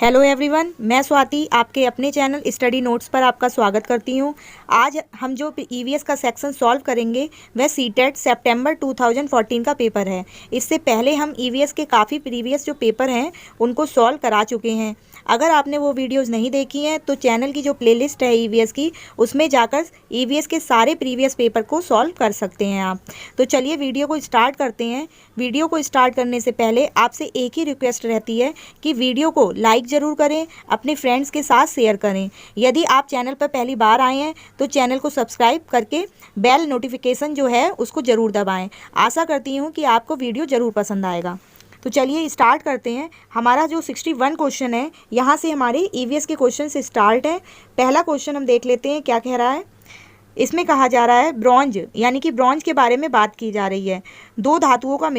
Hello everyone, मैं स्वाति आपके अपने चैनल स्टडी नोट्स पर आपका स्वागत करती हूं। आज हम जो ईवीएस का सेक्शन सॉल्व करेंगे वह सीटेट सितंबर 2014 का पेपर है। इससे पहले हम ईवीएस के काफ़ी प्रीवियस जो पेपर हैं उनको सॉल्व करा चुके हैं। अगर आपने वो वीडियोस नहीं देखी हैं तो चैनल की जो प्लेलिस्ट है ईवीएस की, उसमें जाकर ईवीएस के सारे प्रीवियस पेपर को सॉल्व कर सकते हैं आप। तो चलिए वीडियो को स्टार्ट करते हैं। वीडियो को स्टार्ट करने से पहले आपसे एक ही रिक्वेस्ट रहती है कि वीडियो को लाइक ज़रूर करें, अपने फ्रेंड्स के साथ शेयर करें। यदि आप चैनल पर पहली बार आए हैं तो चैनल को सब्सक्राइब करके बेल नोटिफिकेशन जो है उसको ज़रूर दबाएं। आशा करती हूँ कि आपको वीडियो ज़रूर पसंद आएगा। तो चलिए स्टार्ट करते हैं। हमारा जो 61 क्वेश्चन है, यहाँ से हमारे ईवीएस के क्वेश्चन से स्टार्ट है। पहला क्वेश्चन हम देख लेते हैं क्या कह रहा है। इसमें कहा जा रहा है ब्रॉन्ज, यानी कि ब्रॉन्ज के बारे में बात की जा रही है। दो धातुओं का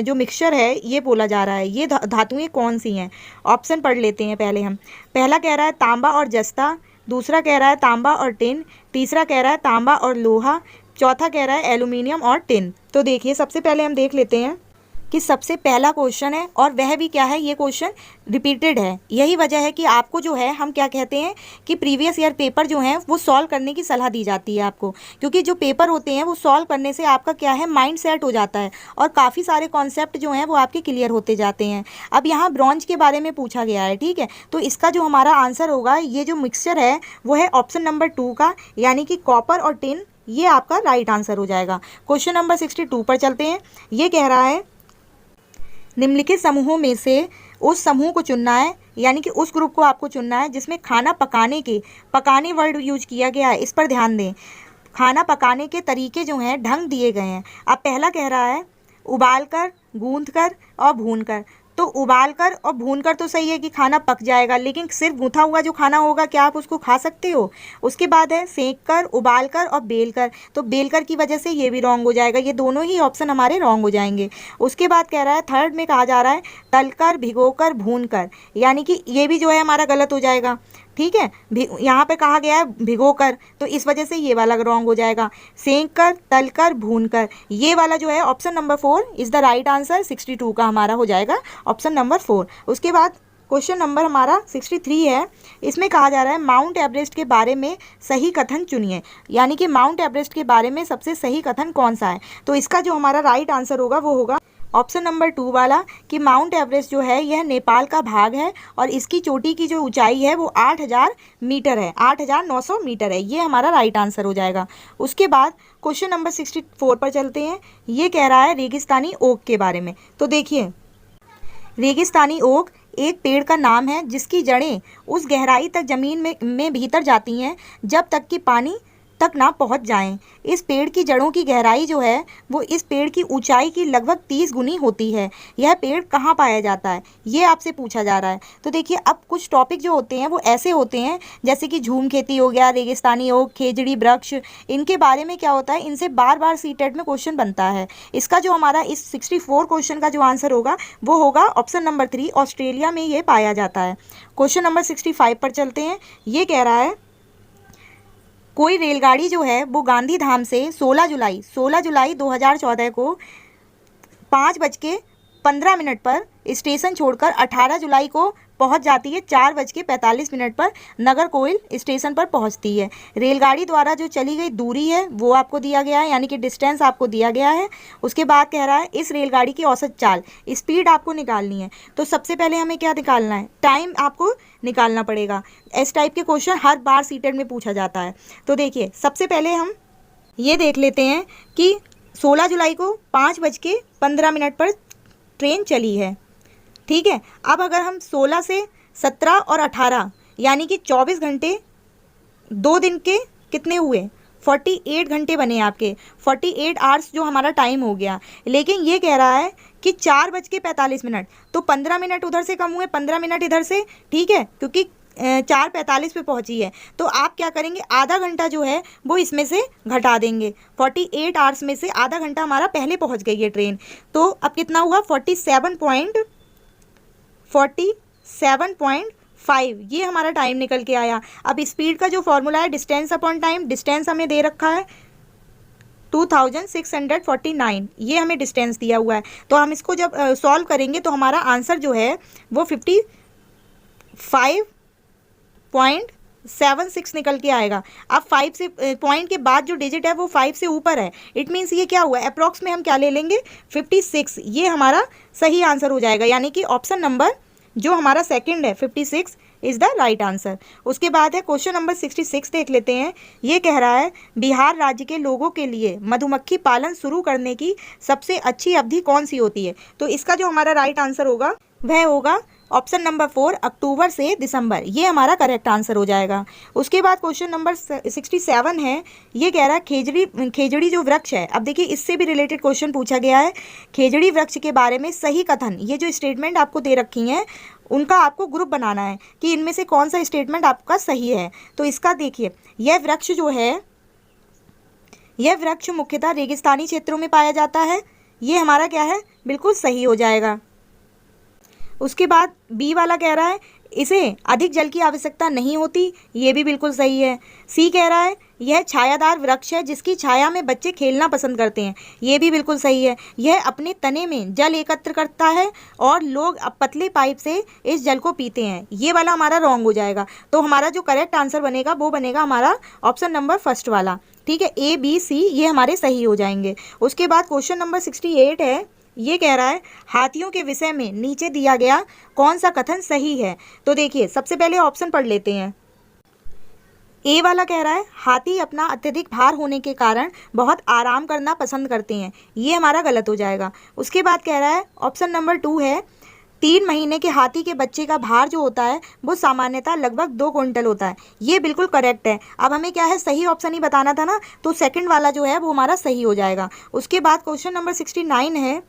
जो मिक्सचर है ये बोला जा रहा है। ये धातुएं कौन सी हैं? ऑप्शन पढ़ लेते हैं पहले हम। पहला कह रहा है तांबा और जस्ता, दूसरा कह रहा है तांबा और टिन, तीसरा कह रहा है तांबा और लोहा, चौथा कह रहा है एल्यूमिनियम और टिन। तो देखिए सबसे पहले हम देख लेते हैं कि सबसे पहला क्वेश्चन है और वह भी क्या है, ये क्वेश्चन रिपीटेड है। यही वजह है कि आपको जो है हम क्या कहते हैं कि प्रीवियस ईयर पेपर जो हैं वो सॉल्व करने की सलाह दी जाती है आपको, क्योंकि जो पेपर होते हैं वो सॉल्व करने से आपका क्या है माइंड सेट हो जाता है और काफ़ी सारे कॉन्सेप्ट जो हैं वो आपके क्लियर होते जाते हैं। अब यहाँ ब्रॉन्ज के बारे में पूछा गया है, ठीक है। तो इसका जो हमारा आंसर होगा, ये जो मिक्सचर है वो है ऑप्शन नंबर 2 का, यानी कि कॉपर और टिन। ये आपका राइट आंसर हो जाएगा। क्वेश्चन नंबर 62 पर चलते हैं। ये कह रहा है निम्नलिखित समूहों में से उस समूह को चुनना है, यानी कि उस ग्रुप को आपको चुनना है जिसमें खाना पकाने वर्ड यूज किया गया है। इस पर ध्यान दें। खाना पकाने के तरीके जो हैं ढंग दिए गए हैं। अब पहला कह रहा है उबालकर, गूंथकर और भूनकर। तो उबालकर और भूनकर तो सही है कि खाना पक जाएगा, लेकिन सिर्फ गूंथा हुआ जो खाना होगा क्या आप उसको खा सकते हो? उसके बाद है सेंककर, उबालकर और बेलकर। तो बेलकर की वजह से ये भी रॉन्ग हो जाएगा। ये दोनों ही ऑप्शन हमारे रॉन्ग हो जाएंगे। उसके बाद कह रहा है थर्ड में कहा जा रहा है तलकर, भिगोकर, भूनकर, यानी कि ये भी जो है हमारा गलत हो जाएगा, ठीक है। यहाँ पे कहा गया है भिगोकर, तो इस वजह से ये वाला रॉन्ग हो जाएगा। सेंककर, तलकर, भूनकर, ये वाला जो है option number 4 is the right answer. 62 का हमारा हो जाएगा ऑप्शन नंबर 4। उसके बाद क्वेश्चन नंबर हमारा 63 है। इसमें कहा जा रहा है माउंट एवरेस्ट के बारे में सही कथन चुनिए, यानी कि माउंट एवरेस्ट के बारे में सबसे सही कथन कौन सा है? तो इसका जो हमारा राइट आंसर होगा वो होगा ऑप्शन नंबर 2 वाला, कि माउंट एवरेस्ट जो है यह नेपाल का भाग है और इसकी चोटी की जो ऊंचाई है वो 8000 मीटर है, 8900 मीटर है। ये हमारा राइट आंसर हो जाएगा। उसके बाद क्वेश्चन नंबर 64 पर चलते हैं। ये कह रहा है रेगिस्तानी ओक के बारे में। तो देखिए रेगिस्तानी ओक एक पेड़ का नाम है जिसकी जड़ें उस गहराई तक ज़मीन में भीतर जाती हैं जब तक कि पानी तक ना पहुंच जाएं। इस पेड़ की जड़ों की गहराई जो है वो इस पेड़ की ऊंचाई की लगभग 30 गुनी होती है। यह पेड़ कहाँ पाया जाता है, ये आपसे पूछा जा रहा है। तो देखिए अब कुछ टॉपिक जो होते हैं वो ऐसे होते हैं जैसे कि झूम खेती हो गया, रेगिस्तानी ओक, खेजड़ी वृक्ष, इनके बारे में क्या होता है, इनसे बार बार सीटेट में क्वेश्चन बनता है। इसका जो हमारा इस 64 क्वेश्चन का जो आंसर होगा वो होगा ऑप्शन नंबर 3, ऑस्ट्रेलिया में ये पाया जाता है। क्वेश्चन नंबर 65 पर चलते हैं। ये कह रहा है कोई रेलगाड़ी जो है वो गांधी धाम से 16 जुलाई 2014 को 5:15 पर स्टेशन छोड़कर 18 जुलाई को पहुंच जाती है 4:45 पर नगर कोइल स्टेशन पर पहुंचती है। रेलगाड़ी द्वारा जो चली गई दूरी है वो आपको दिया गया है, यानी कि डिस्टेंस आपको दिया गया है। उसके बाद कह रहा है इस रेलगाड़ी की औसत चाल, स्पीड आपको निकालनी है। तो सबसे पहले हमें क्या निकालना है, टाइम आपको निकालना पड़ेगा। इस टाइप के क्वेश्चन हर बार सीटेट में पूछा जाता है। तो देखिए सबसे पहले हम ये देख लेते हैं कि 16 जुलाई को 5:15 पर ट्रेन चली है, ठीक है। अब अगर हम 16 से 17 और 18 यानी कि 24 घंटे, 2 दिन के कितने हुए, 48 घंटे बने आपके, 48 आवर्स जो हमारा टाइम हो गया। लेकिन ये कह रहा है कि 4:45, तो 15 मिनट उधर से कम हुए, 15 मिनट इधर से, ठीक है, क्योंकि 4:45 पे पहुंची है। तो आप क्या करेंगे, आधा घंटा जो है वो इसमें से घटा देंगे। 48 आवर्स में से आधा घंटा हमारा पहले पहुंच गई है ट्रेन। तो अब कितना हुआ, 47.5 ये हमारा टाइम निकल के आया। अब स्पीड का जो फॉर्मूला है डिस्टेंस अपॉन टाइम, डिस्टेंस हमें दे रखा है 2649, ये हमें डिस्टेंस दिया हुआ है। तो हम इसको जब सॉल्व करेंगे तो हमारा आंसर जो है वो 5.76 निकल के आएगा। अब 5 से पॉइंट के बाद जो डिजिट है वो 5 से ऊपर है, इट मीन्स ये क्या हुआ, अप्रॉक्स में हम क्या ले लेंगे 56, ये हमारा सही आंसर हो जाएगा। यानी कि ऑप्शन नंबर जो हमारा सेकंड है 56 इज़ द राइट आंसर। उसके बाद है क्वेश्चन नंबर 66 देख लेते हैं। ये कह रहा है बिहार राज्य के लोगों के लिए मधुमक्खी पालन शुरू करने की सबसे अच्छी अवधि कौन सी होती है। तो इसका जो हमारा राइट आंसर होगा वह होगा ऑप्शन नंबर 4 अक्टूबर से दिसंबर, ये हमारा करेक्ट आंसर हो जाएगा। उसके बाद क्वेश्चन नंबर 67 है। ये कह रहा है खेजड़ी जो वृक्ष है, अब देखिए इससे भी रिलेटेड क्वेश्चन पूछा गया है। खेजड़ी वृक्ष के बारे में सही कथन, ये जो स्टेटमेंट आपको दे रखी हैं उनका आपको ग्रुप बनाना है कि इनमें से कौन सा स्टेटमेंट आपका सही है। तो इसका देखिए, यह वृक्ष जो है, यह वृक्ष मुख्यतः रेगिस्तानी क्षेत्रों में पाया जाता है, ये हमारा क्या है, बिल्कुल सही हो जाएगा। उसके बाद बी वाला कह रहा है इसे अधिक जल की आवश्यकता नहीं होती, ये भी बिल्कुल सही है। सी कह रहा है यह छायादार वृक्ष है जिसकी छाया में बच्चे खेलना पसंद करते हैं, ये भी बिल्कुल सही है। यह अपने तने में जल एकत्र करता है और लोग अब पतले पाइप से इस जल को पीते हैं, ये वाला हमारा रॉन्ग हो जाएगा। तो हमारा जो करेक्ट आंसर बनेगा वो बनेगा हमारा ऑप्शन नंबर फर्स्ट वाला, ठीक है। ए बी सी ये हमारे सही हो जाएंगे। उसके बाद क्वेश्चन नंबर 68 है। ये कह रहा है हाथियों के विषय में नीचे दिया गया कौन सा कथन सही है। तो देखिए सबसे पहले ऑप्शन पढ़ लेते हैं। ए वाला कह रहा है हाथी अपना अत्यधिक भार होने के कारण बहुत आराम करना पसंद करते हैं, ये हमारा गलत हो जाएगा। उसके बाद कह रहा है ऑप्शन नंबर 2 है 3 महीने के हाथी के बच्चे का भार जो होता है वो सामान्यतः लगभग 2 क्विंटल होता है, ये बिल्कुल करेक्ट है। अब हमें क्या है, सही ऑप्शन ही बताना था ना, तो सेकंड वाला जो है वो हमारा सही हो जाएगा। उसके बाद क्वेश्चन नंबर 69 है।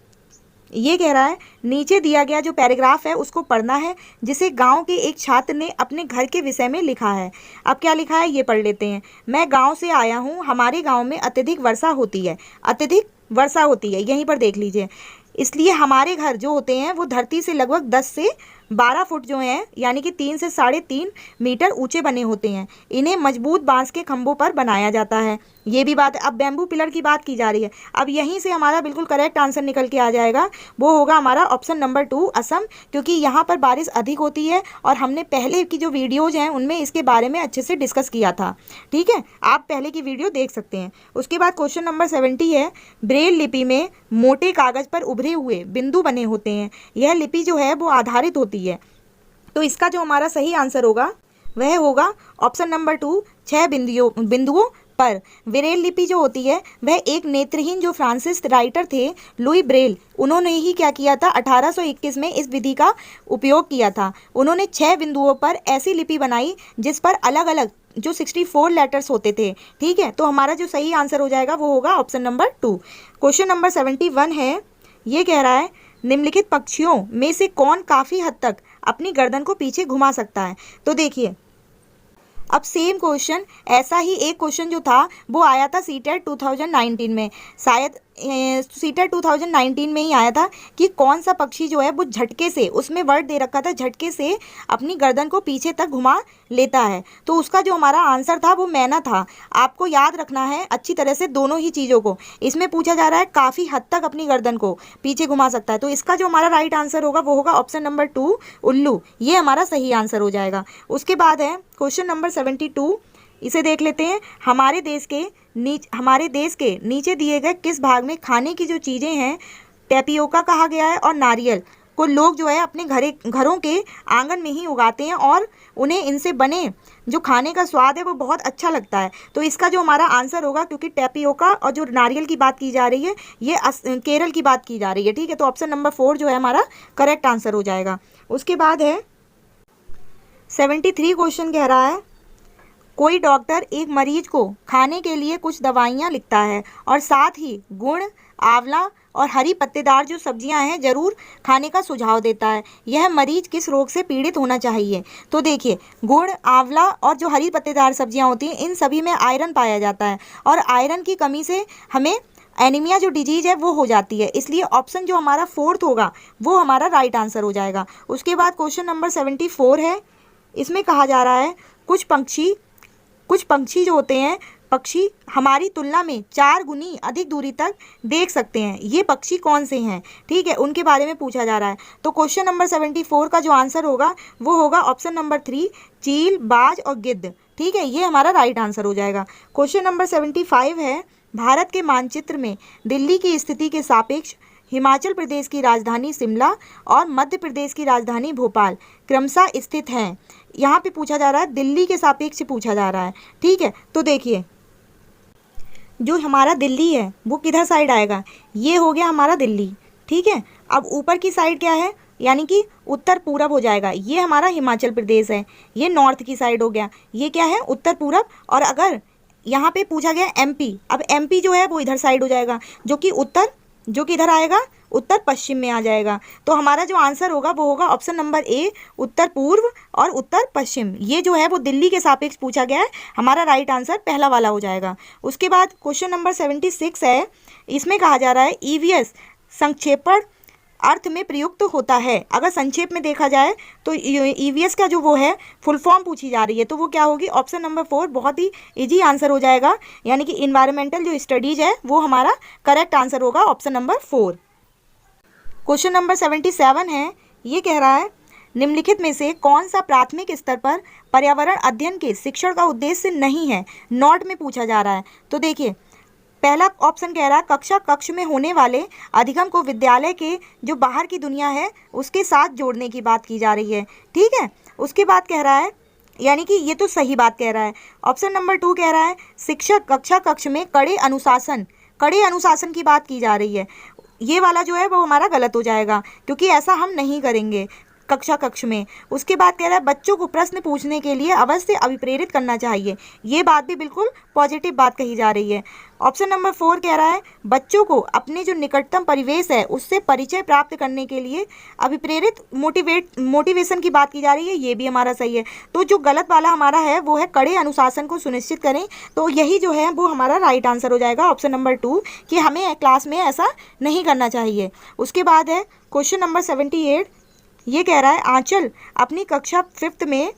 ये कह रहा है नीचे दिया गया जो पैराग्राफ है उसको पढ़ना है जिसे गांव के एक छात्र ने अपने घर के विषय में लिखा है। अब क्या लिखा है ये पढ़ लेते हैं। मैं गांव से आया हूँ, हमारे गांव में अत्यधिक वर्षा होती है, अत्यधिक वर्षा होती है, यहीं पर देख लीजिए। इसलिए हमारे घर जो होते हैं वो धरती से लगभग 10 से 12 फुट जो हैं, यानी कि 3 से 3.5 मीटर ऊंचे बने होते हैं। इन्हें मजबूत बांस के खंभों पर बनाया जाता है, ये भी बात है। अब बैम्बू पिलर की बात की जा रही है। अब यहीं से हमारा बिल्कुल करेक्ट आंसर निकल के आ जाएगा, वो होगा हमारा ऑप्शन नंबर 2 असम, क्योंकि यहाँ पर बारिश अधिक होती है और हमने पहले की जो वीडियोज़ हैं उनमें इसके बारे में अच्छे से डिस्कस किया था, ठीक है, आप पहले की वीडियो देख सकते हैं। उसके बाद क्वेश्चन नंबर 70 है। ब्रेल लिपि में मोटे कागज़ पर उभरे हुए बिंदु बने होते हैं, यह लिपि जो है वो आधारित होती है। तो इसका जो हमारा सही आंसर होगा वह होगा ऑप्शन नंबर 2 6 बिंदुओं पर। ब्रेल लिपि जो होती है वह एक नेत्रहीन जो फ्रांसिस राइटर थे लुई ब्रेल, उन्होंने ही क्या किया था 1821 में इस विधि का उपयोग किया था। उन्होंने 6 बिंदुओं पर ऐसी लिपि बनाई जिस पर अलग अलग जो 64 लेटर्स होते थे, ठीक है। तो हमारा जो सही आंसर हो जाएगा वो होगा ऑप्शन नंबर 2। क्वेश्चन नंबर 71 है। ये कह रहा है निम्नलिखित पक्षियों में से कौन काफ़ी हद तक अपनी गर्दन को पीछे घुमा सकता है। तो देखिए अब सेम क्वेश्चन, ऐसा ही एक क्वेश्चन जो था वो आया था सीटेट 2019 में, शायद सीटेट 2019 में ही आया था कि कौन सा पक्षी जो है वो झटके से, उसमें वर्ड दे रखा था झटके से अपनी गर्दन को पीछे तक घुमा लेता है। तो उसका जो हमारा आंसर था वो मैना था। आपको याद रखना है अच्छी तरह से दोनों ही चीज़ों को। इसमें पूछा जा रहा है काफ़ी हद तक अपनी गर्दन को पीछे घुमा सकता है, तो इसका जो हमारा राइट आंसर होगा वो होगा ऑप्शन नंबर 2 उल्लू, ये हमारा सही आंसर हो जाएगा। उसके बाद है क्वेश्चन नंबर 72, इसे देख लेते हैं। हमारे देश के नीचे दिए गए किस भाग में खाने की जो चीज़ें हैं टेपियोका कहा गया है और नारियल को लोग जो है अपने घरों के आंगन में ही उगाते हैं और उन्हें इनसे बने जो खाने का स्वाद है वो बहुत अच्छा लगता है। तो इसका जो हमारा आंसर होगा, क्योंकि टेपियोका और जो नारियल की बात की जा रही है ये केरल की बात की जा रही है, ठीक है। तो ऑप्शन नंबर 4 जो है हमारा करेक्ट आंसर हो जाएगा। उसके बाद है 73 क्वेश्चन कह रहा है कोई डॉक्टर एक मरीज को खाने के लिए कुछ दवाइयाँ लिखता है और साथ ही गुड़, आंवला और हरी पत्तेदार जो सब्जियां हैं जरूर खाने का सुझाव देता है। यह मरीज किस रोग से पीड़ित होना चाहिए। तो देखिए गुड़, आंवला और जो हरी पत्तेदार सब्जियां होती हैं इन सभी में आयरन पाया जाता है और आयरन की कमी से हमें एनीमिया जो डिजीज है वो हो जाती है, इसलिए ऑप्शन जो हमारा 4th होगा वो हमारा राइट आंसर हो जाएगा। उसके बाद क्वेश्चन नंबर 74 है। इसमें कहा जा रहा है कुछ पंछी जो होते हैं पक्षी हमारी तुलना में 4 गुनी अधिक दूरी तक देख सकते हैं। ये पक्षी कौन से हैं, ठीक है, उनके बारे में पूछा जा रहा है। तो क्वेश्चन नंबर 74 का जो आंसर होगा वो होगा ऑप्शन नंबर 3, चील, बाज और गिद्ध, ठीक है, ये हमारा राइट आंसर हो जाएगा। क्वेश्चन नंबर 75 है, भारत के मानचित्र में दिल्ली की स्थिति के सापेक्ष हिमाचल प्रदेश की राजधानी शिमला और मध्य प्रदेश की राजधानी भोपाल क्रमशः स्थित हैं। यहाँ पे पूछा जा रहा है, दिल्ली के सापेक्ष पूछा जा रहा है, ठीक है। तो देखिए जो हमारा दिल्ली है वो किधर साइड आएगा, ये हो गया हमारा दिल्ली, ठीक है। अब ऊपर की साइड क्या है, यानी कि उत्तर पूरब हो जाएगा, ये हमारा हिमाचल प्रदेश है, ये नॉर्थ की साइड हो गया, ये क्या है उत्तर पूरब। और अगर यहाँ पे पूछा गया एमपी, अब एमपी जो है वो इधर साइड हो जाएगा, जो कि इधर आएगा उत्तर पश्चिम में आ जाएगा। तो हमारा जो आंसर होगा वो होगा ऑप्शन नंबर ए, उत्तर पूर्व और उत्तर पश्चिम। ये जो है वो दिल्ली के सापेक्ष पूछा गया है, हमारा राइट आंसर पहला वाला हो जाएगा। उसके बाद क्वेश्चन नंबर 76 है, इसमें कहा जा रहा है ईवीएस संक्षेपण अर्थ में प्रयुक्त होता है। अगर संक्षेप में देखा जाए तो ईवीएस का जो वो है फुल फॉर्म पूछी जा रही है, तो वो क्या होगी, ऑप्शन नंबर 4, बहुत ही इजी आंसर हो जाएगा, यानी कि इन्वायरमेंटल जो स्टडीज है वो हमारा करेक्ट आंसर होगा ऑप्शन नंबर 4। क्वेश्चन नंबर 77 है, ये कह रहा है निम्नलिखित में से कौन सा प्राथमिक स्तर पर पर्यावरण अध्ययन के शिक्षण का उद्देश्य नहीं है, नोट में पूछा जा रहा है। तो देखिए पहला ऑप्शन कह रहा है कक्ष में होने वाले अधिगम को विद्यालय के जो बाहर की दुनिया है उसके साथ जोड़ने की बात की जा रही है, ठीक है। उसके बाद कह रहा है, यानी कि ये तो सही बात कह रहा है। ऑप्शन नंबर 2 कह रहा है शिक्षक कक्ष में कड़े अनुशासन की बात की जा रही है। ये वाला जो है वो हमारा गलत हो जाएगा, क्योंकि ऐसा हम नहीं करेंगे कक्ष में। उसके बाद कह रहा है बच्चों को प्रश्न पूछने के लिए अवश्य अभिप्रेरित करना चाहिए, ये बात भी बिल्कुल पॉजिटिव बात कही जा रही है। ऑप्शन नंबर 4 कह रहा है बच्चों को अपने जो निकटतम परिवेश है उससे परिचय प्राप्त करने के लिए अभिप्रेरित मोटिवेशन की बात की जा रही है, ये भी हमारा सही है। तो जो गलत वाला हमारा है वो है कड़े अनुशासन को सुनिश्चित करें, तो यही जो है वो हमारा राइट आंसर हो जाएगा ऑप्शन नंबर 2, कि हमें क्लास में ऐसा नहीं करना चाहिए। उसके बाद है क्वेश्चन नंबर 78, ये कह रहा है आंचल अपनी कक्षा 5th में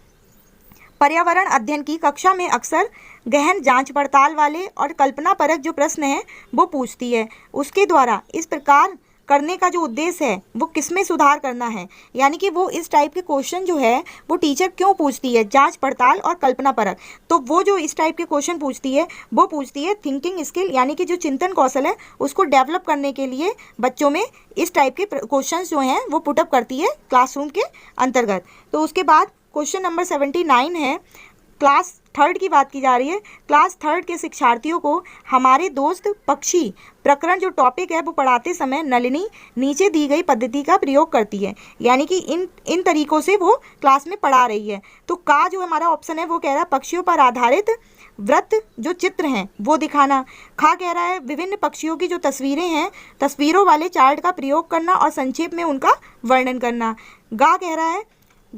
पर्यावरण अध्ययन की कक्षा में अक्सर गहन जांच पड़ताल वाले और कल्पना परक जो प्रश्न हैं वो पूछती है। उसके द्वारा इस प्रकार करने का जो उद्देश्य है वो किसमें सुधार करना है, यानी कि वो इस टाइप के क्वेश्चन जो है वो टीचर क्यों पूछती है, जांच पड़ताल और कल्पना परक। तो वो जो इस टाइप के क्वेश्चन पूछती है वो पूछती है थिंकिंग स्किल, यानी कि जो चिंतन कौशल है उसको डेवलप करने के लिए बच्चों में इस टाइप के क्वेश्चन जो हैं वो पुटअप करती है क्लासरूम के अंतर्गत। तो उसके बाद क्वेश्चन नंबर 79 है, क्लास 3rd की बात की जा रही है। क्लास 3rd के शिक्षार्थियों को हमारे दोस्त पक्षी प्रकरण जो टॉपिक है वो पढ़ाते समय नलिनी नीचे दी गई पद्धति का प्रयोग करती है, यानी कि इन तरीकों से वो क्लास में पढ़ा रही है। तो का जो हमारा ऑप्शन है वो कह रहा है पक्षियों पर आधारित वृत्त जो चित्र हैं वो दिखाना। खा कह रहा है विभिन्न पक्षियों की जो तस्वीरें हैं तस्वीरों वाले चार्ट का प्रयोग करना और संक्षेप में उनका वर्णन करना। गा कह रहा है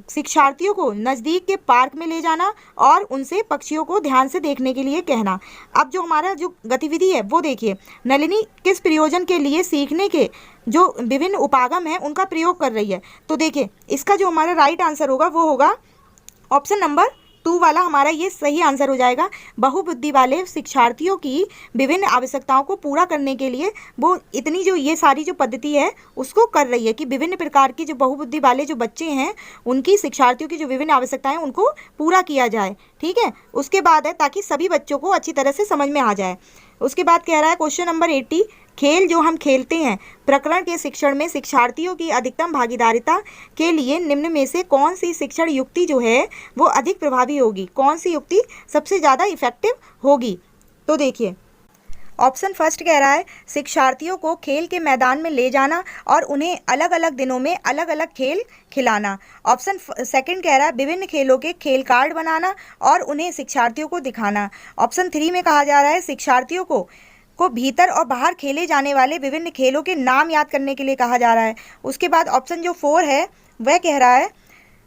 शिक्षार्थियों को नज़दीक के पार्क में ले जाना और उनसे पक्षियों को ध्यान से देखने के लिए कहना। अब जो हमारा जो गतिविधि है वो देखिए, नलिनी किस प्रयोजन के लिए सीखने के जो विभिन्न उपागम हैं उनका प्रयोग कर रही है। तो देखिए इसका जो हमारा राइट आंसर होगा वो होगा ऑप्शन नंबर 2 वाला, हमारा ये सही आंसर हो जाएगा। बहुबुद्धि वाले शिक्षार्थियों की विभिन्न आवश्यकताओं को पूरा करने के लिए वो इतनी जो ये सारी जो पद्धति है उसको कर रही है कि विभिन्न प्रकार की जो बहुबुद्धि वाले जो बच्चे हैं उनकी शिक्षार्थियों की जो विभिन्न आवश्यकताएं उनको पूरा किया जाए, ठीक है। उसके बाद है ताकि सभी बच्चों को अच्छी तरह से समझ में आ जाए। उसके बाद कह रहा है क्वेश्चन नंबर 80, खेल जो हम खेलते हैं प्रकरण के शिक्षण में शिक्षार्थियों की अधिकतम भागीदारिता के लिए निम्न में से कौन सी शिक्षण युक्ति जो है वो अधिक प्रभावी होगी, कौन सी युक्ति सबसे ज़्यादा इफेक्टिव होगी। तो देखिए ऑप्शन फर्स्ट कह रहा है शिक्षार्थियों को खेल के मैदान में ले जाना और उन्हें अलग अलग दिनों में अलग अलग खेल खिलाना। ऑप्शन सेकंड कह रहा है विभिन्न खेलों के खेल कार्ड बनाना और उन्हें शिक्षार्थियों को दिखाना। ऑप्शन 3 में कहा जा रहा है शिक्षार्थियों को भीतर और बाहर खेले जाने वाले विभिन्न खेलों के नाम याद करने के लिए कहा जा रहा है। उसके बाद ऑप्शन जो 4 है वह कह रहा है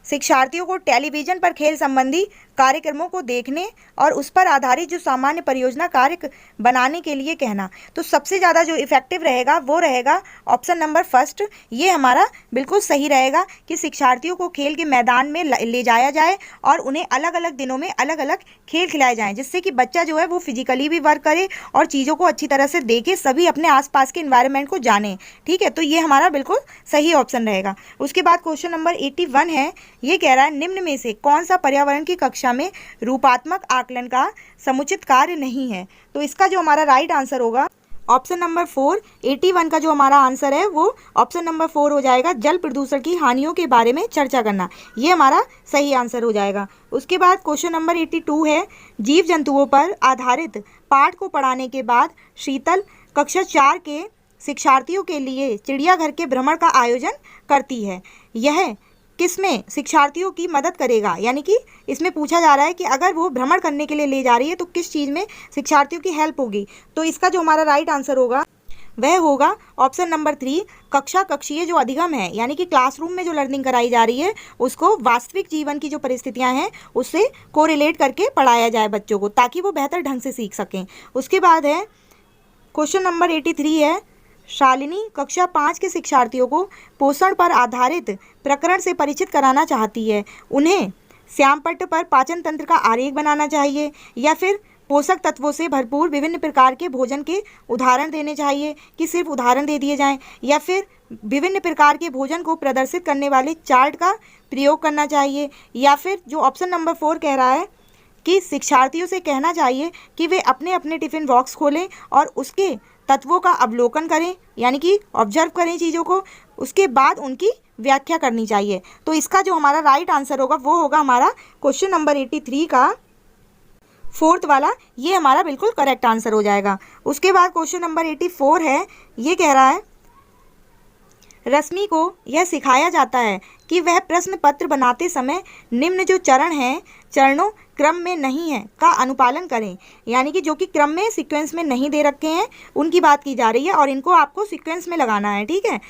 शिक्षार्थियों को टेलीविज़न पर खेल संबंधी कार्यक्रमों को देखने और उस पर आधारित जो सामान्य परियोजना कार्य बनाने के लिए कहना। तो सबसे ज़्यादा जो इफेक्टिव रहेगा वो रहेगा ऑप्शन नंबर फर्स्ट। ये हमारा बिल्कुल सही रहेगा कि शिक्षार्थियों को खेल के मैदान में ले जाया जाए और उन्हें अलग अलग दिनों में अलग अलग खेल खिलाए जाएं, जिससे कि बच्चा जो है वो फिजिकली भी वर्क करे और चीज़ों को अच्छी तरह से देखे, सभी अपने आसपास के इन्वायरमेंट को जाने। ठीक है, तो ये हमारा बिल्कुल सही ऑप्शन रहेगा। उसके बाद क्वेश्चन नंबर 81 है, ये कह रहा है निम्न में से कौन सा पर्यावरण की कक्षा में रूपात्मक आकलन का समुचित कार्य नहीं है। तो इसका जो हमारा राइट आंसर होगा ऑप्शन नंबर 4। 81 का जो हमारा आंसर है वो ऑप्शन नंबर 4 हो जाएगा, जल प्रदूषण की हानियों के बारे में चर्चा करना। ये हमारा सही आंसर हो जाएगा। उसके बाद क्वेश्चन नंबर 82 है, जीव जंतुओं पर आधारित पाठ को पढ़ाने के बाद शीतल कक्षा 4 के शिक्षार्थियों के लिए चिड़ियाघर के भ्रमण का आयोजन करती है। यह किसमें शिक्षार्थियों की मदद करेगा, यानी कि इसमें पूछा जा रहा है कि अगर वो भ्रमण करने के लिए ले जा रही है तो किस चीज़ में शिक्षार्थियों की हेल्प होगी। तो इसका जो हमारा राइट आंसर होगा वह होगा ऑप्शन नंबर 3, कक्षा कक्षीय जो अधिगम है, यानी कि क्लासरूम में जो लर्निंग कराई जा रही है उसको वास्तविक जीवन की जो परिस्थितियां हैं उससे कोरिलेट करके पढ़ाया जाए बच्चों को, ताकि वो बेहतर ढंग से सीख सकें। उसके बाद है क्वेश्चन नंबर 83 है, शालिनी कक्षा 5 के शिक्षार्थियों को पोषण पर आधारित प्रकरण से परिचित कराना चाहती है। उन्हें श्यामपट्ट पर पाचन तंत्र का आरेख बनाना चाहिए या फिर पोषक तत्वों से भरपूर विभिन्न प्रकार के भोजन के उदाहरण देने चाहिए कि सिर्फ उदाहरण दे दिए जाएं, या फिर विभिन्न प्रकार के भोजन को प्रदर्शित करने वाले चार्ट का प्रयोग करना चाहिए, या फिर जो ऑप्शन नंबर 4 कह रहा है कि शिक्षार्थियों से कहना चाहिए कि वे अपने अपने टिफ़िन बॉक्स खोलें और उसके तत्वों का अवलोकन करें, यानी कि ऑब्जर्व करें चीज़ों को, उसके बाद उनकी व्याख्या करनी चाहिए। तो इसका जो हमारा राइट आंसर होगा वो होगा हमारा क्वेश्चन नंबर 83 का 4th वाला, ये हमारा बिल्कुल करेक्ट आंसर हो जाएगा। उसके बाद क्वेश्चन नंबर 84 है, ये कह रहा है रश्मि को यह सिखाया जाता है कि वह प्रश्न पत्र बनाते समय निम्न जो चरण हैं, चरणों क्रम में नहीं है का अनुपालन करें, यानी कि जो कि क्रम में सीक्वेंस में नहीं दे रखे हैं उनकी बात की जा रही है और इनको आपको सीक्वेंस में लगाना है। ठीक है,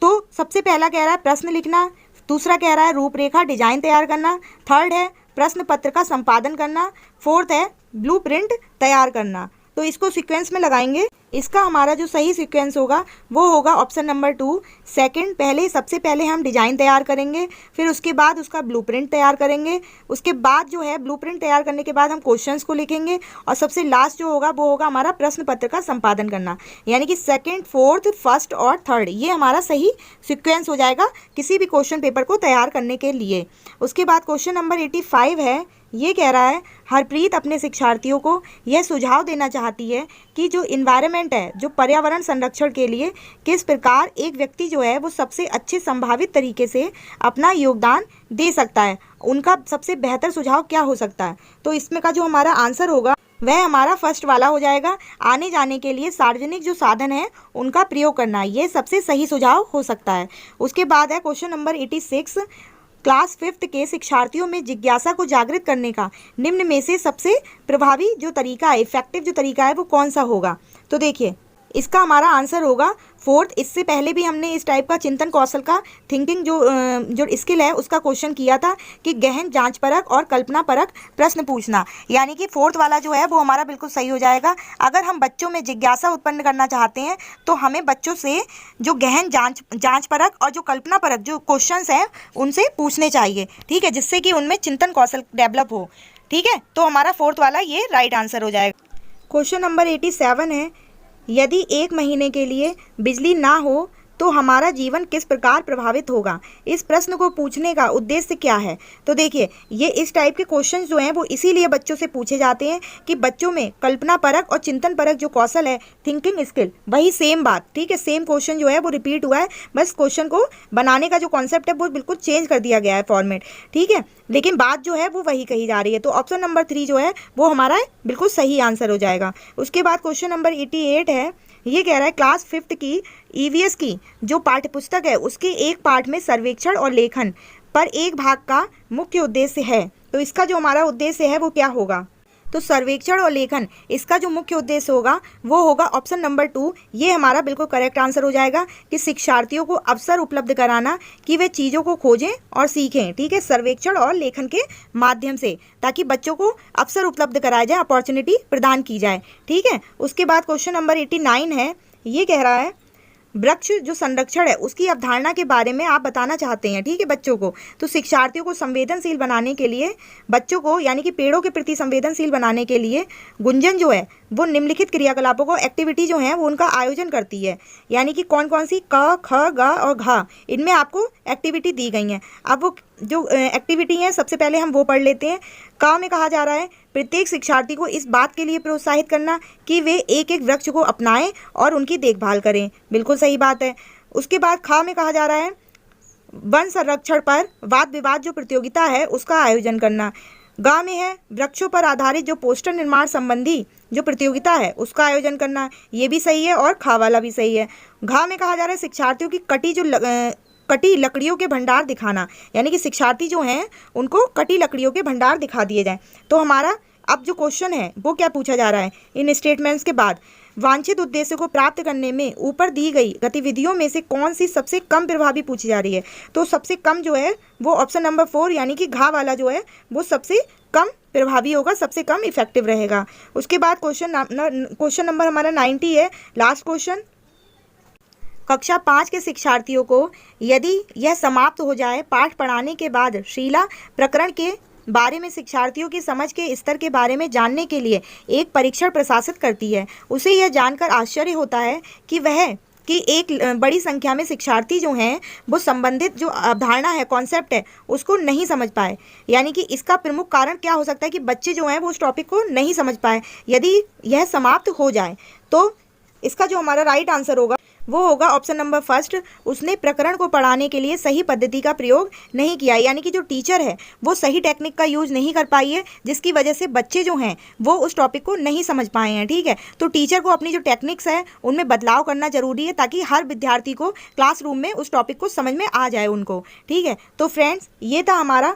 तो सबसे पहला कह रहा है प्रश्न लिखना, दूसरा कह रहा है रूपरेखा डिजाइन तैयार करना, थर्ड है प्रश्न पत्र का संपादन करना, फोर्थ है ब्लूप्रिंट तैयार करना। तो इसको सीक्वेंस में लगाएंगे। इसका हमारा जो सही सीक्वेंस होगा वो होगा ऑप्शन नंबर 2 सेकंड। सबसे पहले हम डिज़ाइन तैयार करेंगे, फिर उसके बाद उसका ब्लूप्रिंट तैयार करेंगे, उसके बाद जो है ब्लूप्रिंट तैयार करने के बाद हम क्वेश्चंस को लिखेंगे और सबसे लास्ट जो होगा वो होगा हमारा प्रश्न पत्र का संपादन करना, यानी कि सेकंड, फोर्थ, फर्स्ट और थर्ड, ये हमारा सही सीक्वेंस हो जाएगा किसी भी क्वेश्चन पेपर को तैयार करने के लिए। उसके बाद क्वेश्चन नंबर 85 है, ये कह रहा है हरप्रीत अपने शिक्षार्थियों को यह सुझाव देना चाहती है कि जो इन्वायरमेंट है, जो पर्यावरण संरक्षण के लिए किस प्रकार एक व्यक्ति जो है वो सबसे अच्छे संभावित तरीके से अपना योगदान दे सकता है, उनका सबसे बेहतर सुझाव क्या हो सकता है। तो इसमें का जो हमारा आंसर होगा वह हमारा फर्स्ट वाला हो जाएगा, आने जाने के लिए सार्वजनिक जो साधन है उनका प्रयोग करना, ये सबसे सही सुझाव हो सकता है। उसके बाद है क्वेश्चन नंबर 86, क्लास 5th के शिक्षार्थियों में जिज्ञासा को जागृत करने का निम्न में से सबसे प्रभावी जो तरीका है, इफेक्टिव जो तरीका है वो कौन सा होगा। तो देखिए इसका हमारा आंसर होगा फोर्थ। इससे पहले भी हमने इस टाइप का चिंतन कौशल का थिंकिंग जो स्किल है उसका क्वेश्चन किया था कि गहन जांच परक और कल्पना परक प्रश्न पूछना, यानी कि फोर्थ वाला जो है वो हमारा बिल्कुल सही हो जाएगा। अगर हम बच्चों में जिज्ञासा उत्पन्न करना चाहते हैं तो हमें बच्चों से जो गहन जांच परक और जो कल्पना परक जो क्वेश्चन हैं उनसे पूछने चाहिए, ठीक है, जिससे कि उनमें चिंतन कौशल डेवलप हो। ठीक है, तो हमारा फोर्थ वाला ये राइट आंसर हो जाएगा। क्वेश्चन नंबर 87 है, यदि 1 महीने के लिए बिजली ना हो तो हमारा जीवन किस प्रकार प्रभावित होगा। इस प्रश्न को पूछने का उद्देश्य क्या है। तो देखिए ये इस टाइप के क्वेश्चन जो हैं वो इसीलिए बच्चों से पूछे जाते हैं कि बच्चों में कल्पना परक और चिंतन परक जो कौशल है, थिंकिंग स्किल, वही सेम बात, ठीक है, सेम क्वेश्चन जो है वो रिपीट हुआ है, बस क्वेश्चन को बनाने का जो कॉन्सेप्ट है वो बिल्कुल चेंज कर दिया गया है फॉर्मेट, ठीक है, लेकिन बात जो है वो वही कही जा रही है। तो ऑप्शन नंबर 3 जो है वो हमारा बिल्कुल सही आंसर हो जाएगा। उसके बाद क्वेश्चन नंबर 88 है, ये कह रहा है क्लास 5th की ईवीएस की जो पाठ्यपुस्तक है उसके एक पाठ में सर्वेक्षण और लेखन पर एक भाग का मुख्य उद्देश्य है। तो इसका जो हमारा उद्देश्य है वो क्या होगा। तो सर्वेक्षण और लेखन इसका जो मुख्य उद्देश्य होगा वो होगा ऑप्शन नंबर 2। ये हमारा बिल्कुल करेक्ट आंसर हो जाएगा कि शिक्षार्थियों को अवसर उपलब्ध कराना कि वे चीज़ों को खोजें और सीखें, ठीक है, सर्वेक्षण और लेखन के माध्यम से, ताकि बच्चों को अवसर उपलब्ध कराया जाए, अपॉर्चुनिटी प्रदान की जाए, ठीक है। उसके बाद क्वेश्चन नंबर 89 है, ये कह रहा है वृक्ष जो संरक्षण है उसकी अवधारणा के बारे में आप बताना चाहते हैं, ठीक है, बच्चों को। तो शिक्षार्थियों को संवेदनशील बनाने के लिए, बच्चों को यानी कि पेड़ों के प्रति संवेदनशील बनाने के लिए गुंजन जो है वो निम्नलिखित क्रियाकलापों को, एक्टिविटी जो है वो उनका आयोजन करती है, यानी कि कौन कौन सी, क, ख, ग और घ, इनमें आपको एक्टिविटी दी गई हैं। अब वो जो एक्टिविटी है सबसे पहले हम वो पढ़ लेते हैं। क में कहा जा रहा है प्रत्येक शिक्षार्थी को इस बात के लिए प्रोत्साहित करना कि वे एक एक वृक्ष को अपनाएं और उनकी देखभाल करें, बिल्कुल सही बात है। उसके बाद ख में कहा जा रहा है वन संरक्षण पर वाद विवाद जो प्रतियोगिता है उसका आयोजन करना। ग में है वृक्षों पर आधारित जो पोस्टर निर्माण संबंधी जो प्रतियोगिता है उसका आयोजन करना, ये भी सही है और ख वाला भी सही है। घ में कहा जा रहा है शिक्षार्थियों की कटी लकड़ियों के भंडार दिखाना, यानी कि शिक्षार्थी जो हैं उनको कटी लकड़ियों के भंडार दिखा दिए जाएं। तो हमारा अब जो क्वेश्चन है वो क्या पूछा जा रहा है, इन स्टेटमेंट्स के बाद वांछित उद्देश्य को प्राप्त करने में ऊपर दी गई गतिविधियों में से कौन सी सबसे कम प्रभावी पूछी जा रही है। तो सबसे कम जो है वो ऑप्शन नंबर 4 यानी कि घ वाला जो है वो सबसे कम प्रभावी होगा, सबसे कम इफेक्टिव रहेगा। उसके बाद क्वेश्चन नंबर हमारा 90 है, लास्ट क्वेश्चन। कक्षा 5 के शिक्षार्थियों को यदि यह समाप्त हो जाए, पाठ पढ़ाने के बाद शीला प्रकरण के बारे में शिक्षार्थियों की समझ के स्तर के बारे में जानने के लिए एक परीक्षण प्रशासित करती है। उसे यह जानकर आश्चर्य होता है कि एक बड़ी संख्या में शिक्षार्थी जो हैं वो संबंधित जो अवधारणा है, कॉन्सेप्ट है, उसको नहीं समझ पाए। यानी कि इसका प्रमुख कारण क्या हो सकता है कि बच्चे जो हैं वो उस टॉपिक को नहीं समझ पाए। यदि यह समाप्त हो जाए तो इसका जो हमारा राइट आंसर होगा वो होगा ऑप्शन नंबर 1। उसने प्रकरण को पढ़ाने के लिए सही पद्धति का प्रयोग नहीं किया, यानी कि जो टीचर है वो सही टेक्निक का यूज नहीं कर पाई है, जिसकी वजह से बच्चे जो हैं वो उस टॉपिक को नहीं समझ पाए हैं, ठीक है। तो टीचर को अपनी जो टेक्निक्स है उनमें बदलाव करना जरूरी है, ताकि हर विद्यार्थी को क्लासरूम में उस टॉपिक को समझ में आ जाए उनको, ठीक है। तो फ्रेंड्स ये था हमारा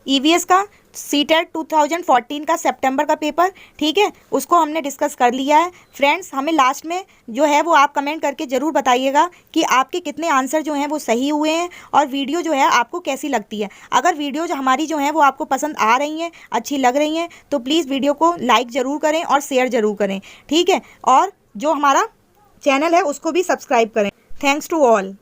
ईवीएस का सीटेट 2014 का सितंबर का पेपर, ठीक है, उसको हमने डिस्कस कर लिया है। फ्रेंड्स हमें लास्ट में जो है वो आप कमेंट करके ज़रूर बताइएगा कि आपके कितने आंसर जो हैं वो सही हुए हैं और वीडियो जो है आपको कैसी लगती है। अगर वीडियो जो हमारी जो है वो आपको पसंद आ रही हैं, अच्छी लग रही हैं, तो प्लीज़ वीडियो को लाइक ज़रूर करें और शेयर ज़रूर करें, ठीक है। और जो हमारा चैनल है उसको भी सब्सक्राइब करें। Thanks to all.